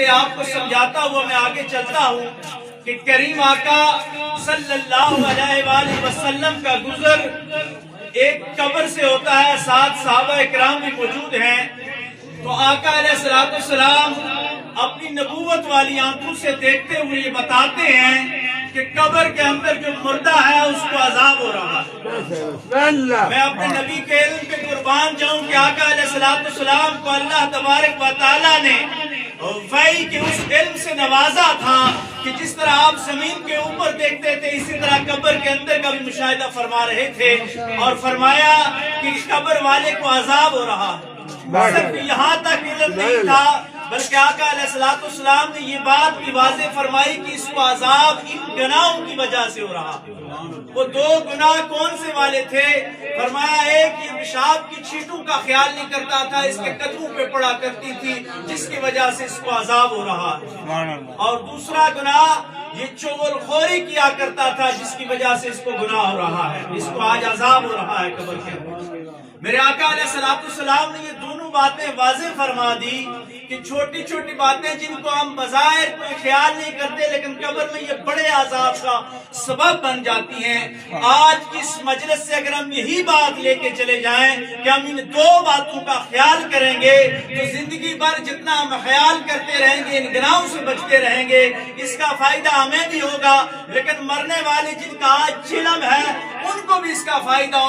آپ کو سمجھاتا ہوا میں آگے چلتا ہوں کہ کریم آقا صلی اللہ علیہ وآلہ وسلم کا گزر ایک قبر سے ہوتا ہے، ساتھ صحابہ اکرام بھی موجود ہیں۔ تو آقا علیہ السلام اپنی نبوت والی آنکھوں سے دیکھتے ہوئے یہ بتاتے ہیں کہ قبر کے اندر جو مردہ ہے اس کو عذاب ہو رہا ہے۔ میں اپنے نبی کے علم پہ قربان جاؤں کہ آقا علیہ السلام کو اللہ تبارک و تعالیٰ نے وحی کے اس علم سے نوازا تھا کہ جس طرح آپ زمین کے اوپر دیکھتے تھے اسی طرح قبر کے اندر کا بھی مشاہدہ فرما رہے تھے، اور فرمایا کہ قبر والے کو عذاب ہو رہا ہے۔ صرف یہاں تک علم نہیں تھا بلکہ آقا علیہ السلام نے یہ بات بھی واضح فرمائی کہ اس کو عذاب ان گناہوں کی وجہ سے ہو رہا۔ وہ دو گناہ کون سے والے تھے؟ فرمایا ایک یہ پیشاب کی چھینٹوں کا خیال نہیں کرتا تھا، اس کے قدموں پہ پڑا کرتی تھی جس کی وجہ سے اس کو عذاب ہو رہا ہے، اور دوسرا گناہ یہ چغل خوری کیا کرتا تھا جس کی وجہ سے اس کو گناہ ہو رہا ہے، اس کو آج عذاب ہو رہا ہے قبر کے اندر۔ میرے آقا علیہ السلام نے یہ دونوں باتیں واضح فرما دی کہ چھوٹی چھوٹی باتیں جن کو ہم بظاہر کوئی خیال نہیں کرتے لیکن قبر میں یہ بڑے عذاب کا سبب بن جاتی ہیں۔ آج کی اس مجلس سے اگر ہم یہی بات لے کے چلے جائیں کہ ہم ان دو باتوں کا خیال کریں گے تو زندگی بھر جتنا ہم خیال کرتے رہیں گے ان گناہوں سے بچتے رہیں گے، اس کا فائدہ ہمیں بھی ہوگا، لیکن مرنے والے جن کا آج چلم ہے ان کو بھی اس کا فائدہ ہوگا۔